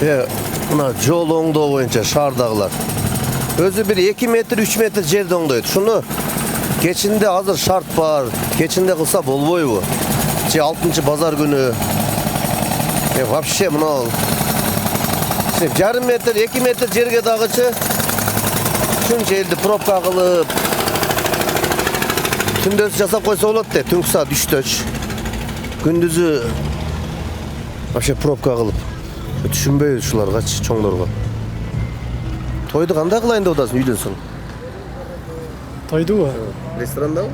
Ve buna jol oңдоо боюнча шаардагылар. Өзü bir 2 metr 3 metr жерде оңдойт. Шуну кечинде азыр шарт бар. Кечинде кылса болбойбу? Же 6-чы базар күнү. Вообще мына жарым метр 2 metr жерге дагычы шунча элди пробка кылып түндөсү жасап койсо болот да, түнкү саат 3-төч. Күндүзү вообще пробка кылып түшүнбөйбүз ушуларгачы чоңдорго. Тойду кандай кылайын деп атасың үйдөн соң? Тойдубу? Ресторандабы?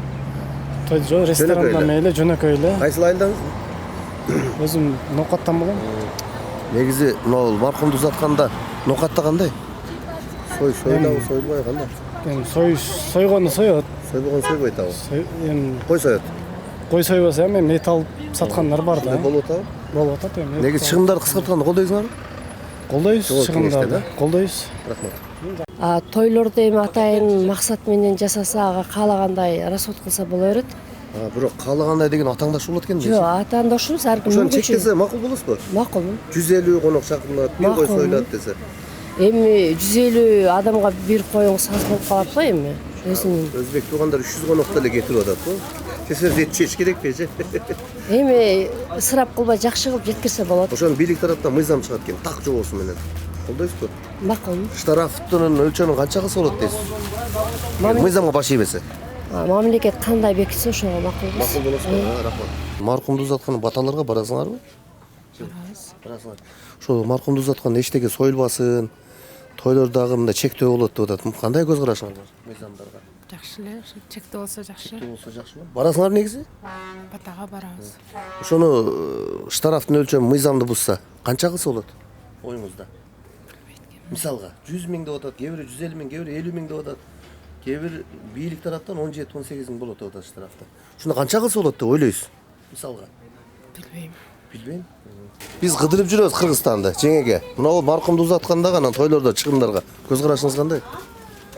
Тойду жок, ресторанда мейли, жөнөкөй эле. Кайсыл айылдан? Өзүм Ноокаттан болом. Негизи мына маркумду узатканда Ноокатта кандай? Сойлабы, сойлбой кандай? Эми сойгону соет. Сойбогон сойбойт абы. Эми Кой соет. кой сойбосо эми металл саткандар бар да. Болуп атабы? Болуп атат эми. Негизи чыгымдарды кыскартканды колдойсуңарбы? Колдойбуз чыгымдарды. Колдойбуз. Рахмат. Тойлорду эми атайын максат менен жасаса, ага каалагандай расход кылса боло берет. Бирок каалагандай деген атаңдаш болот экен. Жок, атаандашыбыз ар ким Ошону чектесе макул болосузбу? Макулмун. 150 конок чакырылат, бир кой сойлот десе. Эми 150 адамга бир коюңуз аз болуп калат го эми. Өзүнүн. Өзбек туугандар 300 конокто эле кетирип атат го. Тесер жетишиш керек беже. Эми ысырап кылбай жакшы кылып жеткирсе болот. Ошону бийлик тараптан мыйзам чыгат экен, так жобосу менен. Колдойсузбу? Макулмун. Штрафтын өлчөмү канча кылса болот дейсиз? Мыйзамга баш ийбесе. Мамлекет кандай бекитсе ошого макулбуз. Макул болосузбу? Рахмат. Маркумду узаткан баталарга барасыңарбы? Барасыңар. Ошо маркумду узаткан эчтеке союлбасын, тойлордогу мындай чектөө болот деп атат. Кандай көз карашыңар бар мыйзамдарга? Жакшы эле, чектөө болсо жакшы. Чектөө болсо жакшыбы? Барасыңар негизи? Батага барабыз. Ошону штрафтын өлчөмү мыйзамды бузса, канча кылса болот? Оюңузда. Мисалга 100 миң деп атат, кээ бири 150 миң, кээ бири 50 миң деп атат. Кээ бир бийлик тараптан 17-18 миң болот деп атат штрафты. Шуну канча кылса болот деп ойлойсуз? Мисалга. Билбейм. Билбейм. Биз кыдырып жүрөбүз Кыргызстанды, жеңеге. Мына маркумду узатканда гана тойлордо чыгымдарга көз карашыңыз кандай?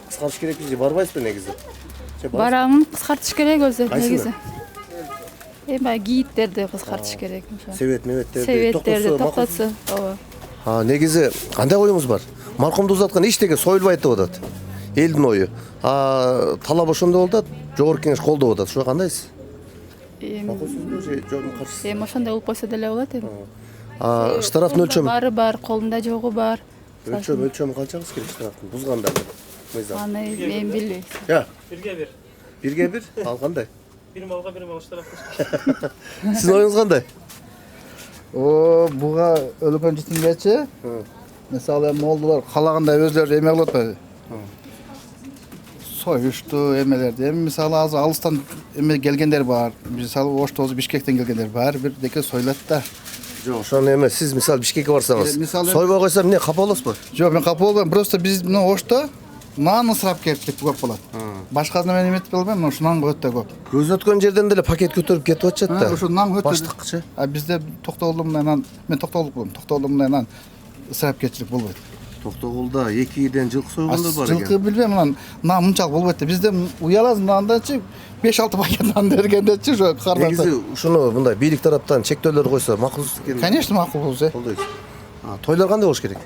Кыскартыш керекпи же барбайсызбы негизи? Барамын, кыскартыш керек өзү Кайсыны? негизи. Эми гидтерди кыскартыш керек. Себет-мебеттерди Себеттерди макул. токтотсо, ооба. Негизи кандай оюңуз бар? Маркумду узаткан эчтеке союлбайт деп атат. Элдин ою. Талап ошондой болуп атат, жогорку кеңеш колдоп атат. Ошого кандайсыз? Макулсузбу же жокму каршысыз? Эми ошондой болуп койсо деле болот эми. Штрафтын өлчөмү? Бары бар, колунда жогу бар. Өлчөмү канча кылыш керек штрафтын бузгандарды? Мыйзам. Аны мен билбейм. Я, Бирге бир. бирге бир, ал кандай? Бир малга бир мал штраф кылыш. Сиздин оюңуз кандай? Буга өлгөн житингечи мисалы молдулар каалагандай өзлөрү эме кылып атпайбы? Союшту эмелерди. Эми мисалы азыр алыстан эме келгендер бар. Мисалы Оштозу Бишкектен келгендер бар. Бир деке сойлот да. Жок, ошону эмес. Сиз мисалы Бишкекке барсаңыз, сойбой койсо эмне капа болосузбу? Жок, мен капа болбойм. Просто биз мына Ошто нан ысырапкерлик көп болот. Башкасына мен эметип болбойм, ошо нан өтө көп. Көз өткөн жерден деле пакет көтөрүп кетип атышат да. Ошо нан өтө. Баштыкчы. Бизде Токтогулда мындай нан, мен Токтогулда мындай нан ысырапкерлик болбойт. Токтогулда 2-ден жылкы сойгондор бар Жылкы экен. билбейм, анан нан мынчалык болбойт да. Бизде уяласың нандачы 5-6 пакет нан бергендечи ошо кардата. Негизи ушуну мындай бийлик тараптан чектөөлөр койсо макулсуз экен. Конечно, макул болсу. Колдойсуз. Тойлор кандай болуш керек?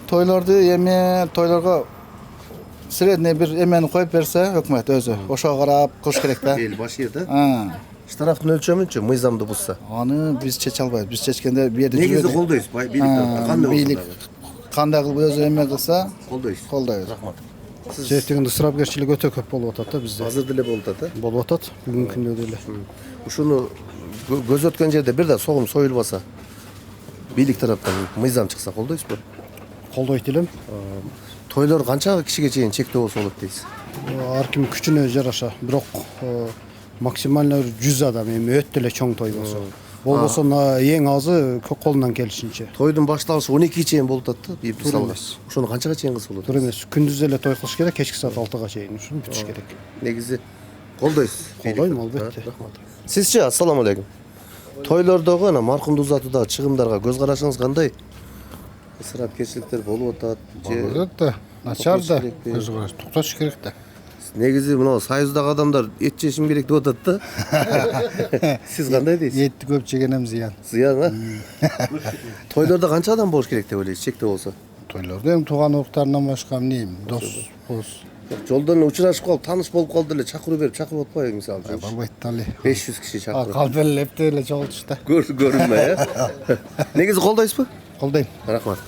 Тойлорго средний бир эмени коюп берсе, өкмөт өзү ошого карап кылыш керек да. Эл баш ийет, Штрафтын өлчөмүнчү мыйзамды бузса. Аны биз чече албайбыз. Биз чечкенде бу жерде Негизи колдойсуз, бийлик тараптан кандай бийлик болсо кандай кылып өзү эме кылса, колдойсуз. колдойбуз. Рахмат. Жертигинде ысырапкерчилик өтө көп болуп атат да бизде. Азыр деле болуп атат, Болуп атат бүгүнкү күндө деле. Ушуну көз өткөн жерде бир да согум союлбаса, бийлик тараптан мыйзам чыкса колдойсузбу? Колдойт элем. Тойлор канча кишиге чейин чектөө болсо болот дейсиз? Ар ким күчүнө жараша. Бирок максимально 100 адам эми өтө эле чоң той болсо. Болбосо эң азы колунан келишинче. Тойдун башталышы 12-ге чейин болуп атат да, бир мисалга. Ошону канчага чейин кылса болот? Туура эмес. Күндүз эле той кылыш керек, кечки саат 6-га чейин ушуну бүтүш керек. Негизи колдойсуз. Колдойм албетте. Сизчи, ассаламу алейкум. Тойлордогу ана маркумду узатуудагы чыгымдарга көз карашыңыз кандай? Ысырапкерчиликтер болуп атат же? Болот да. Начар да. Токтош керек да. Негизи мына Союздагы адамдар эт жешим керек деп атат да. Сиз кандай дейсиз? Етті көп жегенем зиян. Зыян а? Тойлордо канча адам болуш керек деп ойлойсуз, чекте болсо? Тойларда эми тууган уруктарынан башка эмнейм, дос, бос. Жолдон учурашып калып, тааныш болуп калды эле чакыруу берип чакырып атпайбы мисалы үчүн? Албайт дали. 500 киши чакырып. Калп эле эптеп эле чогултуш да. Көрүнмөй, э? Негизи колдойсузбу? Колдойм. Рахмат.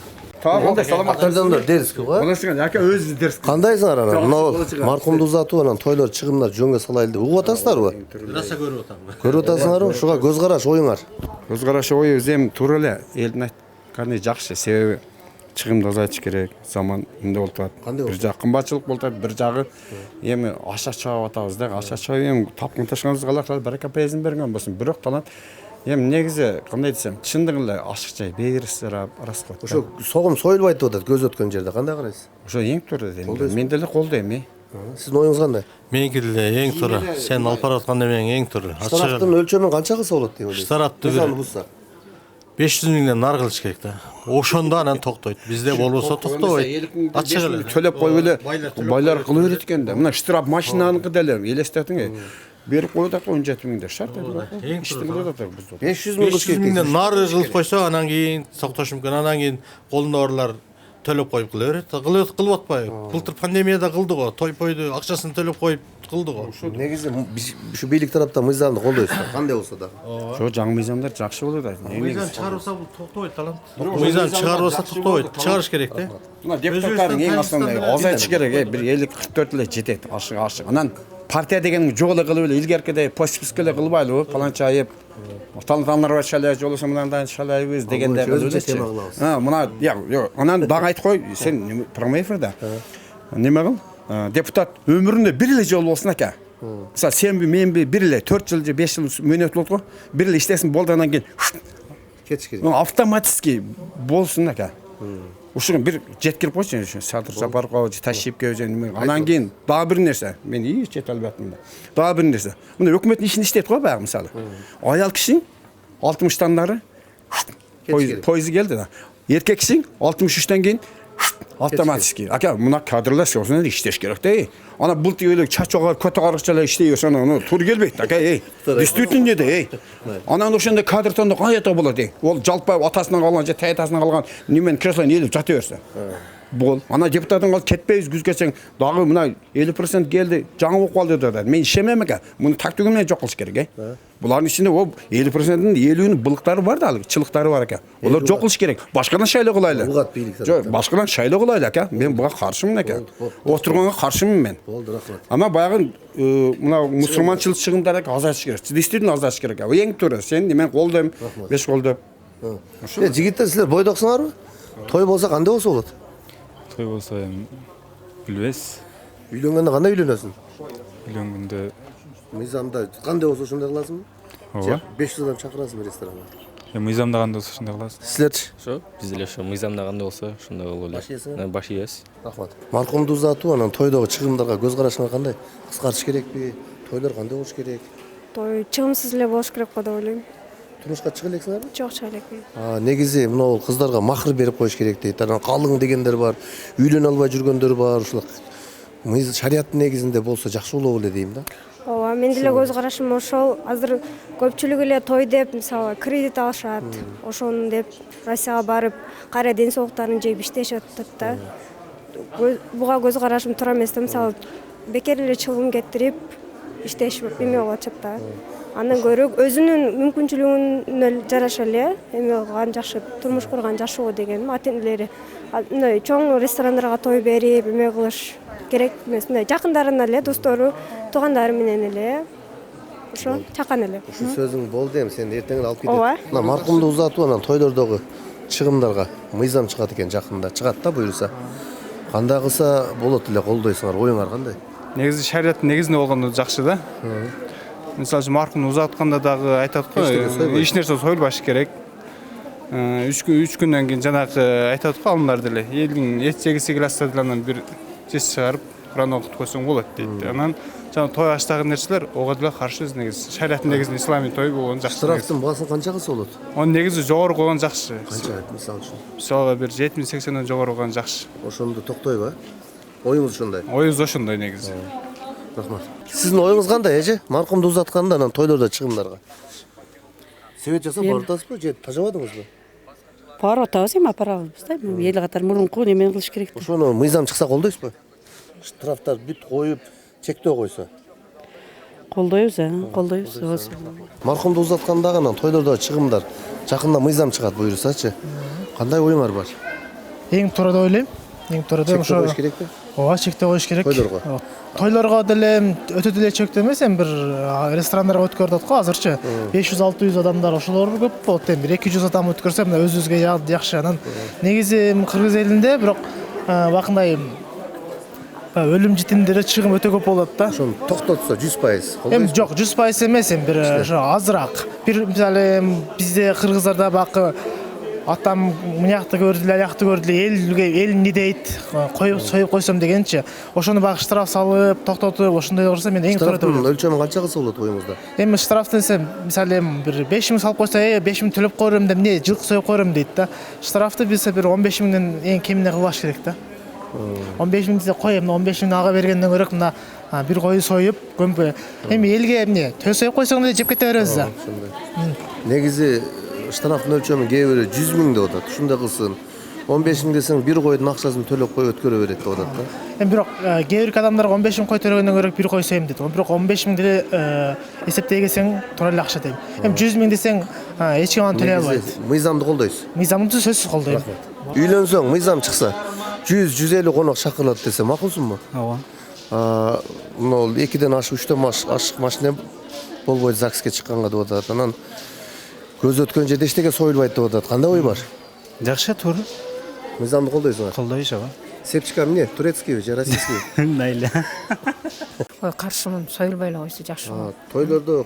Кандай саламат. Адамдар дерсизби го? Булашкан яка өзү дерс. Кандайсыңар анан? Мына маркумду узатып анан тойлор чыгымдар жөнгө салайлы деп угуп атасыздарбы? Раса көрүп атам. Көрүп атасыңарбы? Ушуга көз караш, оюңар. Көз карашы оюбуз эми туура эле элдин айтканы жакшы, себеби чыгымды азайтыш керек. Заман эмне болуп атат? Кандай Бир жагы кымбатчылык болуп атат, бир жагы эми аша чыгып атабыз да. Аша чыгып эми тапкан ташканыбызга алар барака пайызын берген болсун. Бирок талант эми негизи кандай десем, чындыгы эле ашыкча беришсиз раскот. Ошо согум союлбайт деп атат көз өткөн жерде. Кандай карайсыз? Ошо эң туура дейм. Мен деле колдойм. Сиздин оюңуз кандай? Меники деле эң туура. Сен алып бараткан эмең эң туура. Штрафтын өлчөмүн канча кылса болот деп ойлойсуз? Штрафты Мисалы бузса. 500 миңден нар кылыш керек да. Ошондо анан токтойт. Бизде болбосо токтобойт. Ачык эле. Төлөп коюп эле байлар кылып берет экен да. Мына штраф машинаныкы деле элестетиң. Берип коюп атат 17 миңден шарт. Эң Иштин атат биз. 500 миң 500 миңден нары кылып койсо анан кийин токтош мүмкүн. Анан кийин колунда барлар төлөп коюп кыла берет. Кылып атпайбы? Былтыр пандемияда кылды го. Той-пойду акчасын төлөп коюп кылды го. Негизи ушу бийлик тараптан мыйзамды колдойсуздар. Кандай болсо да. Ошо жаңы мыйзамдар жакшы болот да. Мыйзам чыгарылса бул токтобойт талант. Мыйзам чыгарылса токтобойт. Чыгарыш керек да. Мына депутаттардын эң асында азайтыш керек. Бир 50-44 эле жетет. Ашык. Анан партия деген жок эле кылып эле илгеркидей постписка эле кылбайлыбы? Паланча айып. Талантандар шалай жолосо мындан шалайбыз дегенде кылып элечи. Мына жок. Анан дагы айтып кой, сен прямой эфирде. Неме кыл? Депутат өмүрүндө бир эле жол болсун экен. Мисалы сенби, менби бир эле 4 жыл же 5 жыл мөөнөт болот го. Бир эле иштесин болды анан кийин Кетиш керек. автоматически болсун экен. Ушуга бир жеткирип койчу, Садыр Жапарков, Ташипке өзү анан кийин дагы бир нерсе. Мен эч жете албайтмын да. Дагы бир нерсе. Мына өкмөттүн ишин иштейт го баягы мисалы. Аял кишиң 60-тан нары поезд келди да. Эркек кишиң 63-тен кийин автоматически. Ака, мына кадрлар созун иштеш керек да. Ана бул тийлек чачогар, көтө карыкчалар иштей берсе аны тур келбейт, ака. Действительно де. Анан ошондо кадртан каята болот. Ол жалпы атасынан калган же таятасынан калган немен креслоны элип жата берсе. Бол. Ана депутаттан калып кетпейбиз күзгөчөң дагы мына 50% келди, жаңы окуп алды да. Мен ишенем экен. Муну тактигы менен жок кылыш керек, Булардын ичинде о 50%-ын 50-ünүн былыктары бар да, чылыктары бар экен. Олар жок кылыш керек. Башкадан шайлоо кылайлы. Угат бийлик. Жок, башкадан шайлоо кылайлы экен. Мен буга каршымын экен. Отурганга каршымын мен. Болду, рахмат. Ама баягы мына мусулманчылык чыгымдары азайтыш керек. Действительно азайтыш керек. Эң туура. Сен мен колдойм, 5 колдоп. Жигиттер силер бойдоксуңарбы? Той болсо кандай болсо болот? Той болсо эми билбейбиз. Үйлөнгөндө кандай үйлөнөсүң? Үйлөнгөндө Мыйзамда кандай болсо ошондой кыласыңбы? ооба. 500 адам чакырасыңбы ресторанга? Мыйзамда кандай болсо ошондой кылабыз. Силерчи? Ошо биз деле ошо мыйзамда кандай болсо ошондой болуп Баш ийесиңер? баш ийебиз. Рахмат. Маркумду узатып анан тойдогу чыгымдарга көз карашыңар кандай? Кыскартыш керекпи? Тойлор кандай болуш керек? Той чыгымсыз эле болуш керек го деп ойлойм. Турмушка чыга элексиңерби? Жок, чыга элекмин. Негизи мына кыздарга махыр берип коюш керек дейт. Анан калың дегендер бар, үйлөнө албай жүргөндөр бар. Ушул шариаттын негизинде болсо жакшы болобу эле дейм да. Ооба, мен деле көз карашым ошол. Азыр көпчүлүк эле той деп, мисалы, кредит алышат. Ошону деп Россияга барып, кайра ден соолуктарын жеп иштешип атат да. Буга көз карашым туура эмес да, мисалы, бекер эле чыгым кетирип иштешип эме болуп атат да. Андан көрө өзүнүн мүмкүнчүлүгүнө жараша эле эме кылган жакшы, турмуш курган жакшы го дегеним. Ата-энелери мындай чоң ресторандарга той берип эме кылыш керек эмес. Мындай жакындарына эле, достору, туугандары менен эле ошо чакан эле. Ушул сөзүң болду эми, сен эртең эле алып кетет. Ооба. Мына маркумду узатып анан тойлордогу чыгымдарга мыйзам чыгат экен жакында. Чыгат да буюрса. Кандай кылса болот эле колдойсуңар, оюңар кандай? Негизи шариаттын негизинде болгондо жакшы да. Мисалы үчүн маркумду узатканда дагы айтат го, эч нерсе союлбаш керек. 3 күндөн кийин жанагы айтат го алмар деле. Элдин эт жегиси келсе деле анан бир жес чыгарып, Куран окутуп койсоң болот дейт. Анан жана той аштагы нерселер ого деле каршыбыз негизи. Шариаттын негизинде исламий той болгон жакшы. Штрафтын баасын канча кылса болот? Onun негизи жогору койгон жакшы. Канча мисалы үчүн? Мисалы бир 70-80ден жогору койгон жакшы. Ошондо токтобу? Оюңуз ошондой. Оюңуз ошондой негизи. Рахмат. Сиздин оюңуз кандай, эже? Маркумду узатканда анан тойлордо чыгымдарга. Себет жасап барып атасызбы же тажабадыңызбы? Барып атабыз эми апарабыз да. Эл катар мурунку немен кылыш керек. Ошону мыйзам чыкса колдойсузбу? Штрафтар бүт коюп, чектөө койсо. Колдойбуз. Маркумду узаткандагы анан тойлордо чыгымдар жакында мыйзам чыгат буюрсачы. Кандай оюңар бар? Эң туура деп ойлойм. Эң туура деп Чектөө коюш керекпи? ооба чектөө коюш керек. Тойлорго. Тойлорго деле өтө деле чектөө эмес, эми бир ресторандарга өткөрүп атат го азырчы. 500-600 адамдар ошолор көп болот. Эми 200 адам өткөрсө мына өзүбүзгө жакшы. Анан негизи кыргыз элинде бирок бакындай өлүм житимдери чыгым өтө көп болот да. Ошону токтотсо 100%. Эми жок, 100% эмес, эми бир азыраак. Бир мисалы бизде кыргыздарда бакы атам мынякты көрдүлө, аякты көрдүлө, эл эмне дейт, союп койсом дегенчи. Ошону багы штраф салып, токтотуп, ошондой кылса мен эң туура деп ойлойм. Өлчөмү канча кылса болот оюңузда? Эми штрафты десем, мисалы бир 5000 салып койсо, 5000 төлөп койрум деп эмне, жылкы союп койрум дейт да. Штрафты билсе бир 15000ден эң кемине кылбаш керек да. 15000 десе кой, эми 15000 ага бергенден көрөк мына бир кою союп, көмпө. Эми элге эмне, тө союп койсоң эле жеп кете беребиз да. Негизи штрафтын өлчөмү кээ бири 100 000 деп атат. Ушундай кылсын. 15 000 десең бир койдун акчасын төлөп коюп өткөрө берет деп атат да. Эми бирок кээ бир адамдарга 15 000 кой төлөгөндөн көрөк бир кой союм дейт. Бирок 15 000 деле эсептей келсең туура эле акча дейм. Эми 100 000 десең эч ким аны төлөй албайт. Мыйзамды колдойсуз. Мыйзамды сөзсүз колдойм. Үйлөнсөң мыйзам чыкса 100-150 конок чакырылат десе макулсуңбу? Ооба. Мына 2ден ашып 3дөн ашык машина болбойт ЗАГСке чыкканга деп атат. Анан көз өткөн жерде эчтеке союлбайт деп атат. Кандай ой бар? Жакшы, туура. Мыйзамды колдойсуңар. Колдойбуз, ооба. Сепчика эмне? Турецкийби же российский? Мейли. Ой, каршымын, союлбай эле койсо жакшы. Тойлордо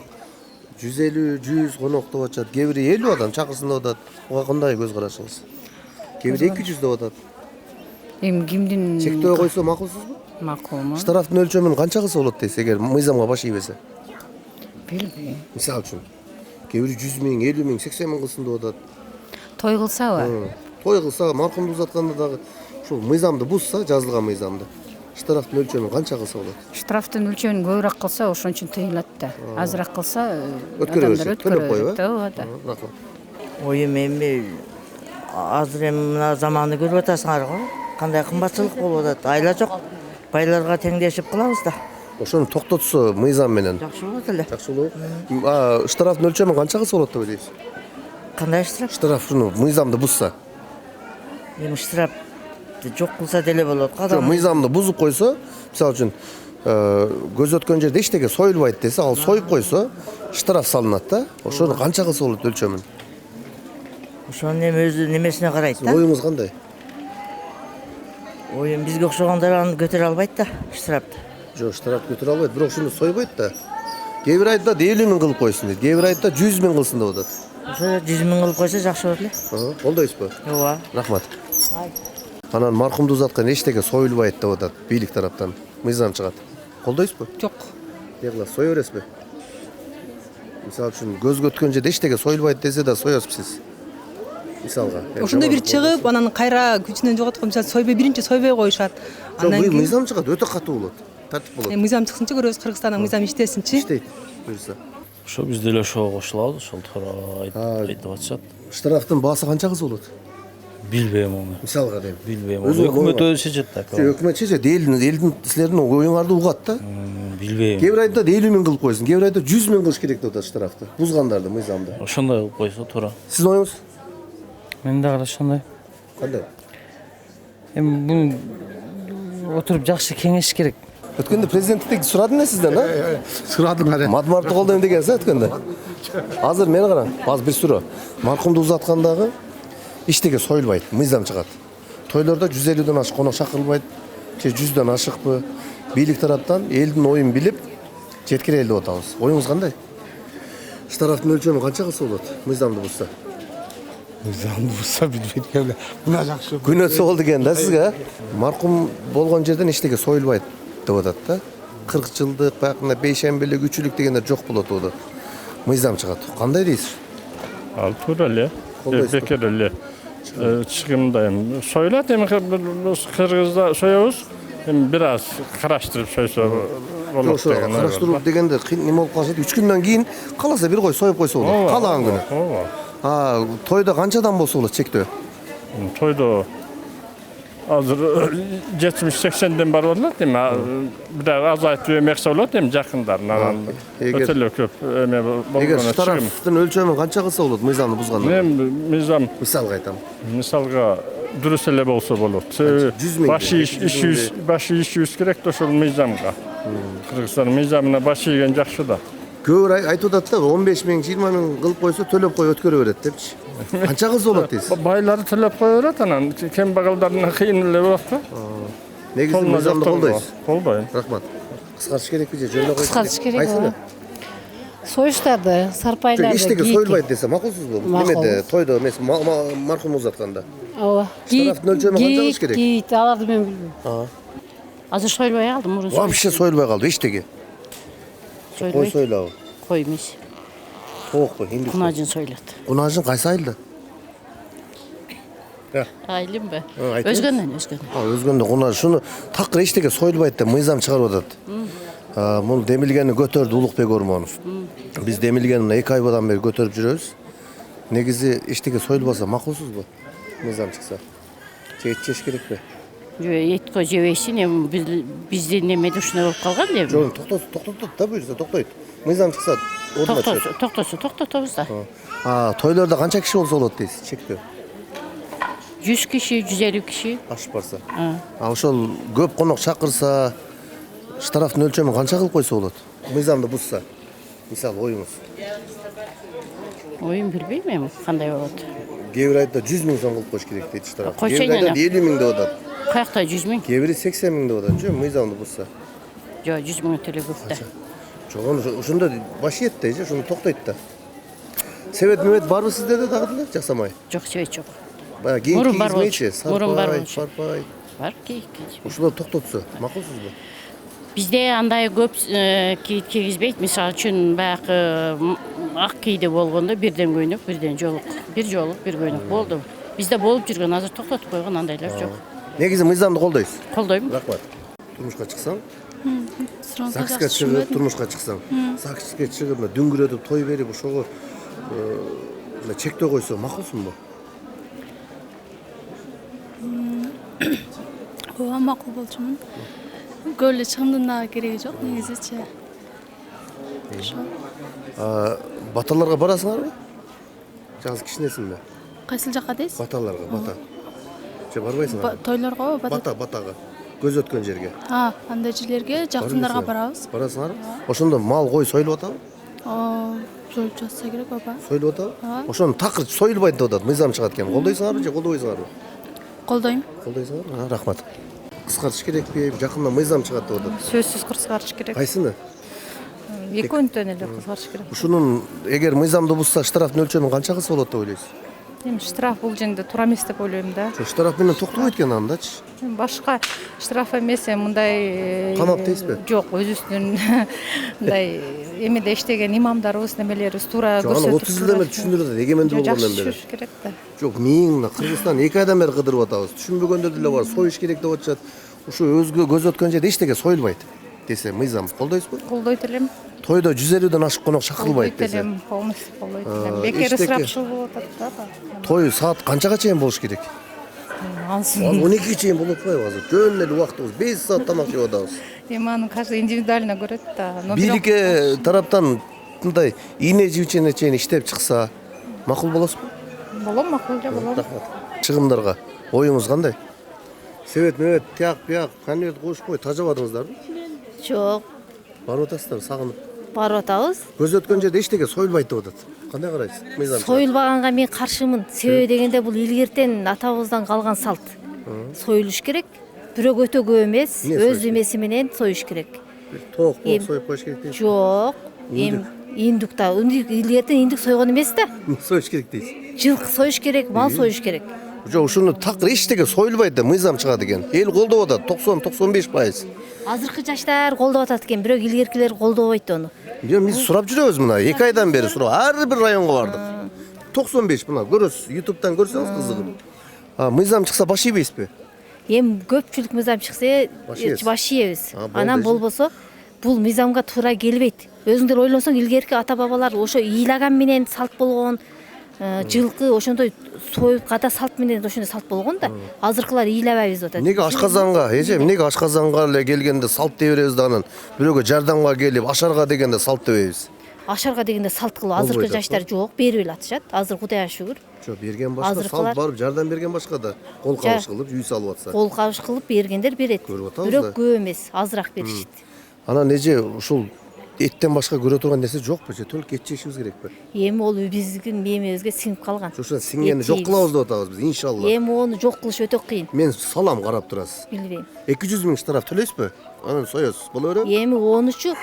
150-100 конок деп атат. Кээ бири 50 адам чакырсын деп атат. Буга кандай көз карашыңыз? Кээ бири 200 деп атат. Эми кимдин Чектөө койсо макулсузбу? макулму? Штрафтын өлчөмүн канча кылса болот дейсиз, эгер мыйзамга баш ийбесе? Билбейм. Мисалы үчүн кээ бири 100 000, 50 000, 80 000 кылсын деп атат. Той кылсабы? Той кылса, маркумду узатканда дагы ушул мыйзамды бузса, жазылган мыйзамды. Штрафтын өлчөмүн канча кылса болот? Штрафтын өлчөмүн көбүрөөк кылса, ошон үчүн тыйылат да. Азыраак кылса, Өткөрө беришет, төлөп коюп, ооба да. Рахмат. Оюм эми азыр эми мына заманды көрүп атасыңар го. Кандай кымбатчылык болуп атат. Айла жок. Байларга теңдешип кылабыз да. Ошону токтотсо мыйзам менен. Жакшы болот эле. Жакшы болобу? Штрафтын өлчөмүн канча кылса болот деп ойлойсуз? Кандай штраф? Штраф ушуну мыйзамды бузса. Эми штраф жок кылса деле болот го. Жок, мыйзамды бузуп койсо, мисалы үчүн көз өткөн жерде эчтеке союлбайт десе, ал союп койсо, штраф салынат да. Ошону канча кылса болот өлчөмүн? Ошонун эми өзү немесине карайт да. Оюңуз кандай? Оюм бизге окшогондор аны көтөрө албайт да, штрафты. Жок, штраф көтөрө албайт, бирок ушуну союбайт да. Кээ бир айтат 50 000 кылып койсун дейт, кээ бир айтат 100 000 кылсын деп атат. Ошо 100 000 кылып койсо жакшы болот эле. Колдойсузбу? Ооба. Рахмат. Анан маркумду узаткан эчтеке союлбайт деп атат бийлик тараптан. Мыйзам чыгат. Колдойсузбу? Жок. Эгла сое бересизби? Мисалы үчүн көзгө өткөн жерде эчтеке союлбайт десе да соесуз сиз. Мисалга. Ошондой бир чыгып, анан кайра күчүнөн жоготкон, мисалы сойбой биринчи сойбой коюшат. Анан кийин мыйзам чыгат, өтө катуу болот. Тартип болот. Мыйзам чыксынчы көрөбүз, Кыргызстандын мыйзам иштесинчи. Иштейт. Буюрса. Ошо биз деле ошого кошулабыз, ошол туура айтып атышат. Штрафтын баасы канча кылса болот? Билбейм аны. Мисалга дейм. Билбейм. Өкмөт өзү чечет да. Өкмөт чечет, элдин силердин оюңарды угат да. Билбейм. Кээ бир айтат 50 000 кылып койсун, кээ бир айтат 100 000 кылыш керек деп атат штрафты. Бузгандарды мыйзамды. Ошондой кылып койсо туура. Сиздин оюңуз? Мен дагы ошондой. Кандай? Эми буну отуруп жакшы кеңеш керек. Өткөндө президенттикти сурадым да сизден, а? Сурадыңар. Мадмартты колдойм дегенсиз өткөндө. Азыр мен караң, азыр бир суроо. Маркумду узаткандагы эчтеке союлбайт, мыйзам чыгат. Тойлордо 150ден ашык конок чакырылбайт, же 100дөн ашыкпы? Бийлик тараптан элдин оюн билип, жеткирели деп атабыз. Оюңуз кандай? Штрафтын өлчөмү канча кылса болот? Мыйзамды бузса. Мыйзамды бузса билбейт эле. Мына жакшы. Күн өтсө болду экен да сизге. Маркум болгон жерден эчтеке союлбайт деп атат да. 40 жылдык, баягында бейшембилик, үчүлүк дегендер жок болот деп. Мыйзам чыгат. Кандай дейсиз? Ал туура эле. Бекер эле. Чыгымда эми союлат, эми кыргызда соебуз. Эми бир аз караштырып сойсо болот Ошо деген ой бар. караштыруу дегенде кыйын неме болуп калышат. 3 күндөн кийин кааласа бир кой союп койсо болот. Каалаган күнү. Ооба. Тойдо канчадан болсо болот чектөө? Тойдо азыр 70-80ден бар болот эми бирок азайтып жибермекчи болот эми жакындарын анан өтө эле көп эме Эгер болгону чыгым. штрафтын өлчөмүн канча кылса болот мыйзамды бузганда? Мен мыйзам Мисалга айтам. мисалга дұрыс эле болсо болот. Башы 200 керек да ошол мыйзамга. Кыргызстан мыйзамына башы ийген жакшы да. Көбүр айтып атат да 15 миң, 20 миң кылып койсо төлөп кой өткөрө берет депчи. Канча кылса болот дейсиз? Байлары төлөп кое берет анан кембагалдарына кыйын эле болот да. Негизи мыйзамды колдойсуз. Колдойм. Рахмат. Кыскартыш керекпи же жөндөй койсуз? Кыскартыш керек. Кайсыны? Союштарды, сарпайларды. Эчтеке союлбайт десе макулсузбу? Немеде тойдо эмес мархум узатканда. Ооба. Штрафтын өлчөмү канча кылыш керек? Кийит, аларды мен билбейм. Азыр союлбай калдым, мурун. Вообще союлбай калды эчтеке. Кой сойлабы? Кой эмес. Тоокпу, инди. Кунажын сойлот. Кунажын кайсы айылда? Айылымбы? Өзгөндөн. Өзгөндө кунаж. Шуну такыр эчтеке союлбайт деп мыйзам чыгарып атат. Муну демилгени көтөрдү Улукбек Ормонов. Биз демилгенин 2 айдан бери көтөрүп жүрөбүз. Негизи эчтеке союлбаса макулсузбу? Мыйзам чыкса. Эт жеш керекпи? Жок, эт ко жебейсин, эми биздин немеде ушундай болуп калган деп. Жок, токтотот да буюрса токтойт. Мыйзам чыкса ордуна чыгат. Токтотобуз да. Тойлордо канча киши болсо болот дейсиз, чектөө? 100 киши, 150 киши. Ашып барса. Ошол көп конок чакырса, штрафтын өлчөмүн канча кылып койсо болот? Мыйзамды бузса. Мисалы оюңуз. Оюм билбейм эми кандай болот. Кээ бир айда 100 миң сом кылып коюш керек дейт штраф. Кээ Койчойн бир айда 50 миң деп атат. Каякта 100 миң? Кээ бири 80 миң деп атат. Жок, мыйзамды бузса. Жок, 100 миң төлөп көп да. Жок, ошондо баш ийет да, ошону токтойт да. Себет мемет барбы сиздерде дагы деле жаксамай? Жок, себет жок. Баягы кийин кийизмейчи, Сарпай. Бар, кийик. Ушулар токтотсо, макулсузбу? Бизде андай көп кийит кийгизбейт. Мисалы үчүн баягы ак кийде болгондо бирден көйнөк, бирден жолук. Бир жолук, бир көйнөк болду. Бизде болуп жүргөн, азыр токтотуп койгон андайлар жок. Негизи мыйзамды колдойсуз? Колдойм. Рахмат. Турмушка чыксаң? ЗАГСка чыгып, турмушка чыксаң. ЗАГСка чыгып, дүңгүрөтүп, той берип, ошого чектөө койсо макулсунбу? Ооба, макул болчумун. Көп эле чыгымдын кереги жок негизичи. Баталарга барасыңарбы? Жазы кичинесиңби? Кайсыл жакка дейсиз? Баталарга, бата. Же барбайсыңарбы? Тойлорго, Батага. Көз өткөн жерге. Андай жерлерге жакындарга барабыз. Барасыңарбы? Ошондо мал кой союлуп атабы? Союлуп жатса керек, ооба. Союлуп атабы? Ошону такыр союлбайт деп атат, мыйзам чыгат экен. Колдойсуңарбы же колдобойсуңарбы? Колдойм. Колдойсуңарбы? Рахмат. Кыскартыш керекпи? Жакында мыйзам чыгат деп атат. Сөзсүз кыскартыш керек. Кайсыны? Экөөнтөн эле кыскартыш керек. Ушунун эгер мыйзамды бузса штрафтын өлчөмүн канча кылса болот деп ойлойсуз? Эми штраф бул жерде туура эмес деп ойлойм да. Штраф менен токтобойт экен андачы. Башка штраф эмес, мындай камап дейсизби? Жок, өзүбүздүн мындай эмеде иштеген имамдарыбыз, немелерибиз туура көрсөтүп. 30 жылдан бери түшүндүрүп атат, эгемендүү болгондон бери. Жакшы керек да. Жок, миң Кыргызстан 2 айдан бери кыдырып атабыз. Түшүнбөгөндөр деле бар, союш керек деп атышат. Ушу өзгө көз өткөн жерде эчтеке союлбайт десе мыйзам колдойсузбу? Колдойт элем. Тойдо 150ден ашык конок чакырылбайт десе. Полностью колдойт элем. Бекер ысырапчыл болуп атат да. Той саат канчага чейин болуш керек? Ансын. 12 чейин болуп атпайбы азыр? Жөн эле убактыбыз 5 саат тамак жеп атабыз. Эми аны каждый индивидуально көрөт да. Бийликке тараптан мындай ийне жибичине чейин иштеп чыкса макул болосузбу? Болом, макул же болом. Чыгымдарга оюңуз кандай? Себет мебет тияк бияк конверт коюшпой тажабадыңыздарбы? Жок. Барып атасыздарбы сагынып? Барып атабыз. Көз өткөн жерде эчтеке союлбайт деп атат. Кандай карайсыз? Мыйзам. Союлбаганга мен каршымын. Себеби дегенде бул илгертен атабыздан калган салт. Союлуш керек. Бирок өтө көп эмес, өз эмеси менен союш керек. Тоок союп коюш керек дейсиз? Жок. Индук да, илгертен индук сойгон эмес да. Союш керек дейсиз? Жылкы союш керек, мал союш керек. Жок, ушуну такыр эчтеке союлбайт деп мыйзам чыгат экен. Эл колдоп атат 90-95%. Азыркы жаштар колдоп атат экен, бирок илгеркилер колдобойт ону. Биз сурап жүрөбүз мына 2 айдан бери сурап, ар бир районго бардык. 95 мына көрөсүз, YouTube'дан көрсөңүз кызыгып. Мыйзам чыкса баш ийбейсизби? Эми көпчүлүк мыйзам чыкса баш ийебиз. Анан болбосо бул мыйзамга туура келбейт. Өзүң деле ойлонсоң, илгерки ата бабалар ошо ыйлаган менен салт болгон, жылкы ошондой союп ката салт менен ошондой салт болгон да. Азыркылар ыйлабайбыз деп атат. Неге ашказанга, эже, неге ашказанга эле келгенде салт дей беребиз да анан бирөөгө жардамга келип ашарга дегенде салт дебейбиз. Ашарга дегенде салт кылып азыркы жаштар жок, берип эле атышат. Азыр Кудайга шүгүр. Жок, берген башка, салт барып жардам берген башка да. Кол кабыш кылып, үй салып атса. Кол кабыш кылып бергендер берет. Бирок көп эмес, азыраак беришет. Анан эже ушул эттен башка көрө турган нерсе жокпу же? Төлөк эт жешибиз керекпи? Эми ол биздин мемебизге сиңип калган. Ошо сиңгени жок кылабыз деп атабыз биз, иншалла. Эми ону жок кылыш өтө кыйын. Мен салам карап турасыз. Билбейм. 200 миң штраф төлөйсүзбү? Анан соёсуз. Боло береби? Эми онучу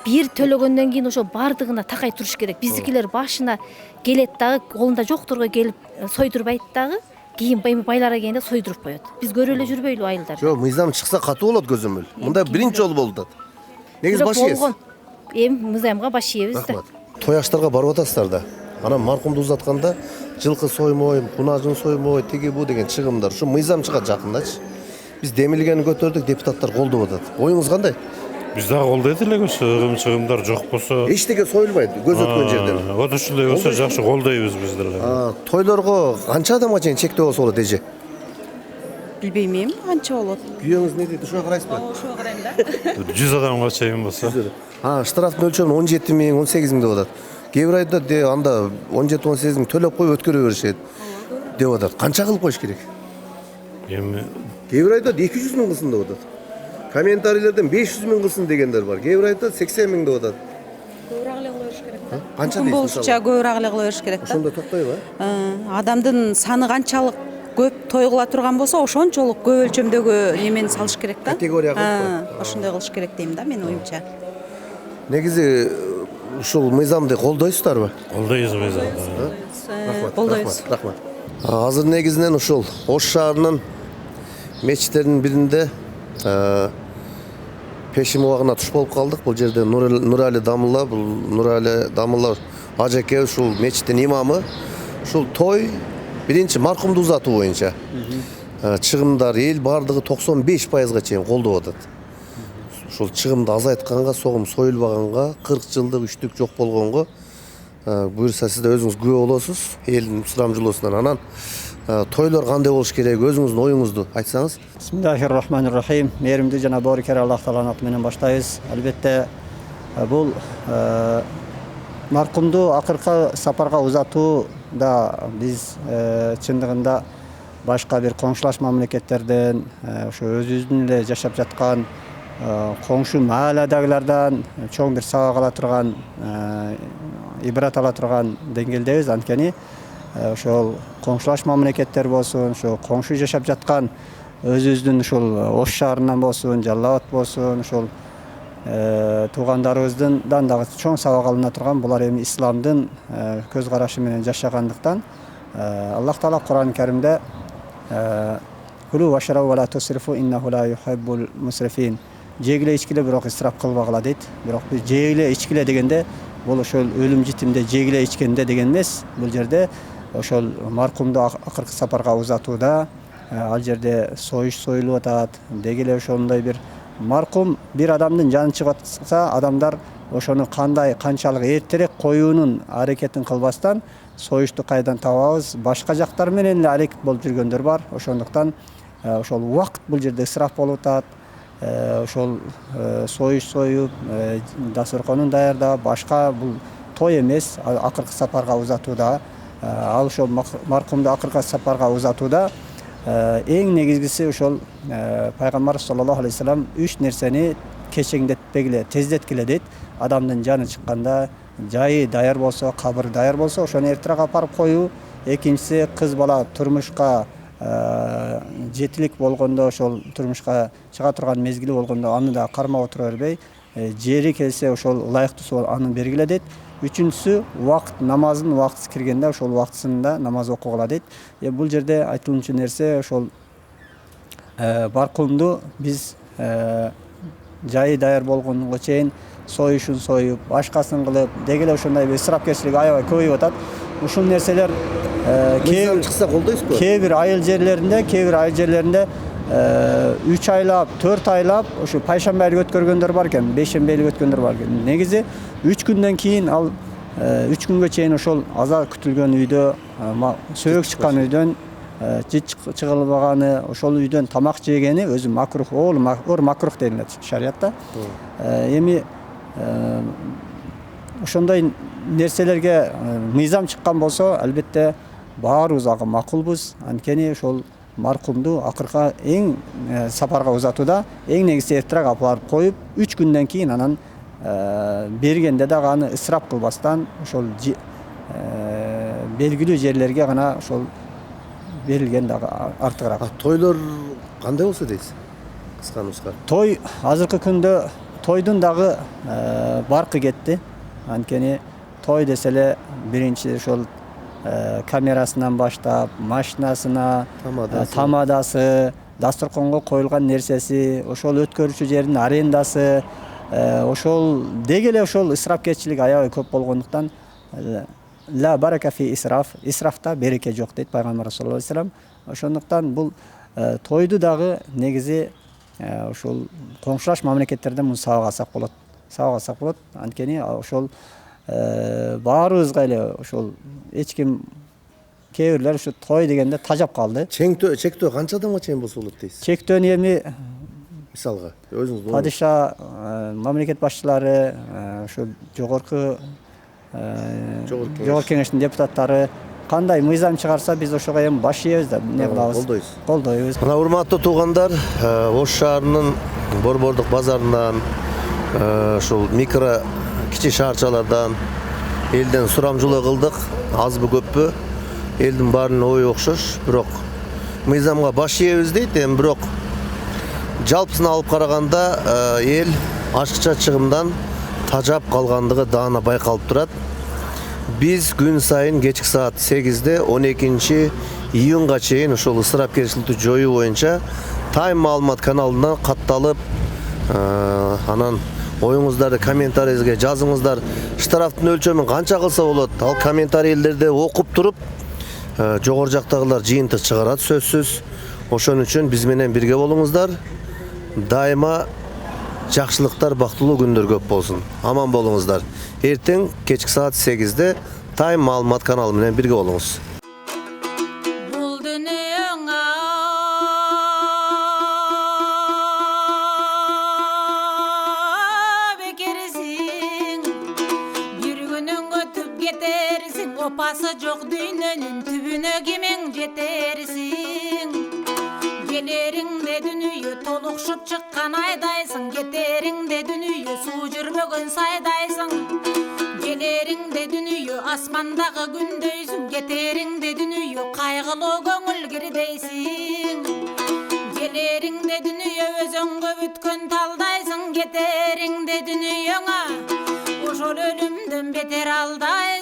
бир төлөгөндөн кийин ошо бардыгына такай туруш керек. Биздикилер башына келет дагы, колунда жокторго келип сойдурбайт дагы. Кийин байларга келгенде сойдуруп коет. Биз көрө эле жүрбөйлү айылдар. Жок, мыйзам чыкса катуу болот көзөмөл. Мында биринчи жолу болду да. Негиз баш ийесиз. Эми мыйзамга баш ийебиз да. Рахмат. Той аштарга барып атасыздар да. Анан маркумду узатканда жылкы соймой, кунажын соймой, тиги бу деген чыгымдар. Ушу мыйзам чыгат жакындачы. Биз демилгени көтөрдүк, депутаттар колдоп атат. Оюңуз кандай? Биз дагы колдойт элек ошо чыгымдар жок болсо. Эчтеке союлбайт көз өткөн жерден. Вот ушундай болсо жакшы колдойбуз биз деле. Тойлорго канча адамга чейин чектөө болсо болот эже? Билбейм эми канча болот. Күйөөңүз не дейт? Ошого карайсызбы? Ошого карайм да. 100 адамга чейин болсо. Штрафтын өлчөмү 17 миң, 18 миң деп атат. Кээ бир айда анда 17-18 миң төлөп коюп өткөрө беришет деп атат. Канча кылып коюш керек? Эми кээ бир айда 200 миң кылсын деп атат. Комментарийлерден 500 миң кылсын дегендер бар. Кээ бир айда 80 миң деп атат. Көбүрөөк эле кыла бериш керек да. Канча Мүмкүн дейсиз? болушунча көбүрөөк эле кыла бериш керек да. Ошондо токтобойбу? Адамдын саны канчалык көп той кыла турган болсо, ошончолук көп өлчөмдөгү немени салыш керек да. Категория кылып. Ошондой кылыш керек дейм да, менин оюмча. Негизи ушул мыйзамды колдойсуздарбы? Колдойбуз мыйзамды. Колдойбуз. Рахмат. Азыр негизинен ушул Ош шаарынын мечиттеринин биринде пешим убагына туш болуп калдык. Бул жерде Нурали Дамылла ажеке ушул мечиттин имамы. Ушул той биринчи маркумду узатуу боюнча чыгымдар эл бардыгы 95%га чейин колдоп атат. Ушул чыгымды азайтканга, согум союлбаганга, 40 жылдык үчтүк жок болгонго буюрса сиз да өзүңүз күбө болосуз. Элдин сурамжылоосунан анан тойлор кандай болуш керек, өзүңүздүн оюңузду айтсаңыз. Бисмиллахир-рахманир-рахим. Мээримдүү жана боорукер Аллах Тааланын аты менен баштайбыз. Албетте бул маркумду акыркы сапарга узатуу да биз чындыгында башка бир коңшулаш мамлекеттерден, ошо өзүбүздүн эле жашап жаткан коңшу маалядагылардан чоң бир сабак ала турган, ибрат ала турган деңгээлдебиз. Анткени ошол коңшулаш мамлекеттер болсун, ошо коңшу жашап жаткан өзүбүздүн ушул Ош шаарынан болсун, Жалал Абад болсун, ошол туугандарыбыздан дагы чоң сабак алына турган. Булар эми исламдын көз карашы менен жашагандыктан Аллах Таала Кур'ан-ы Каримде кулу вашрабу ва ла тусрифу иннаху ла юхиббул мусрифин. Жегиле ичкиле, бирок исраф кылбагыла дейт. Бирок биз жегиле ичкиле дегенде бул ошол өлүм житимде жегиле ичкенде деген эмес. Бул жерде ошол маркумду акыркы сапарга узатууда ал жерде союш союлуп атат. Деги эле ошондой бир маркум бир адамдын жаны чыгып атса, адамдар ошону канчалык эртерээк коюунун аракетин кылбастан союшту кайдан табабыз, башка жактар менен эле аракет болуп жүргөндөр бар. Ошондуктан ошол убакыт бул жерде ысраф болуп атат. Ошол союш союп, дасторконун даярдап, башка бул той эмес, акыркы сапарга узатууда, ал ошол маркумду акыркы сапарга узатууда эң негизгиси ошол пайгамбар саллаллаху алейхи вассалам 3 нерсени кечеңдетпегиле, тездеткиле дейт. Адамдын жаны чыкканда жайы даяр болсо, кабыр даяр болсо, ошону эртерээк апарып коюу. Экинчиси, кыз бала турмушка жетилик болгондо, ошол турмушка чыга турган мезгили болгондо аны да кармап отура бербей, жери келсе ошол ылайыктуусу аны бергиле дейт. Үчүнчүсү, убакыт намазын убактысы киргенде ошол убактысында намаз окугула дейт. Бул жерде айтылуучу нерсе ошол маркумду биз жайы даяр болгонго чейин союшун союп, башкасын кылып, деги эле ошондой бир ысырапкерчилик аябай көбөйүп атат. Ушул нерселер кээ бир айыл жерлеринде 3 aylap, 4 aylap ошо пайшамбайлык өткөргөндөр бар экен, бейшембейлик өткөндөр бар экен. Негизи 3 күндөн кийин ал 3 күнгө чейин ошол аза күтүлгөн үйдө сөйөк чыккан үйдөн чыгылбаганы, ошол үйдөн тамак жегени өзү макрух, оор макрух делинет шариятта. Эми ошондой нерселерге мыйзам чыккан болсо, албетте баарыбыз ага макулбуз. Анткени ошол маркумду акыркы эң сапарга узатууда эң негизи эртерээк алып барып коюп, 3 күндөн кийин анан бергенде дагы аны ысырап кылбастан ошол белгилүү жерлерге гана ошол берилген дагы артыгыраак. Тойлор кандай болсо дейсиз? Кыска нуска. Той азыркы күндө тойдун дагы баркы кетти. Анткени той десе эле биринчи ошол камерасынан баштап, машинасына, тамадасы, дасторконго коюлган нерсеси, ошол өткөрүүчү жердин арендасы, ошол деги эле ошол ысырапкерчилик аябай көп болгондуктан ла барака фи исраф, исрафта береке жок дейт пайгамбар саллаллаху алейхи вассалам. Ошондуктан бул тойду дагы негизи ошол коңшулаш мамлекеттерден муну сабак алсак болот. Сабак алсак болот. Анткени ошол баарыбызга эле ошол эч ким кээ бирлер ушу той дегенде тажап калды. Чектөө канча адамга чейин болсо болот дейсиз? Чектөөнү эми мисалга өзүңүз падыша, мамлекет башчылары, ошо жогорку кеңештин депутаттары кандай мыйзам чыгарса биз ошого эми баш ийебиз да эмне кылабыз? Колдойбуз. Мына урматтуу туугандар, Ош шаарынын Борбордук базарынан, ушул микро кичи шаарчалардан элден сурамжылоо кылдык. Азбы көппү элдин баарынын ою окшош, бирок мыйзамга баш ийебиз дейт. Эми бирок жалпысын алып караганда эл ашыкча чыгымдан тажап калгандыгы даана байкалып турат. Биз күн сайын кечки саат 8-де 12 июнга чейин ошол ысырапкерчиликти жоюу боюнча Тайм маалымат каналынан катталып, анан оюңуздарды комментарийге жазыңыздар. Штрафтын өлчөмүн канча кылса болот? Ал комментарийлерди окуп туруп, жогору жактагылар жыйынтык чыгарат сөзсүз. Ошон үчүн биз менен бирге болуңуздар. Дайыма жакшылыктар, бактылуу күндөр көп болсун. Аман болуңуздар. Эртең кечки саат 8-де Тайм маалымат каналы менен бирге болуңуз. Опасы жок дүйнөнүн түбүнө кимең жетерсиң. Келериңде дүнүйө толукшуп чыккан айдайсың, кетериңде дүнүйө суу жүрбөгөн сайдайсың. Келериңде дүнүйө асмандагы күндөйсүң, кетериңде дүнүйө кайгылуу көңүл кирдейсиң. Келериңде дүнүйө өзөңгө бүткөн талдайсың, кетериңде дүнүйөңө ошол өлүмдөн бетер алдай.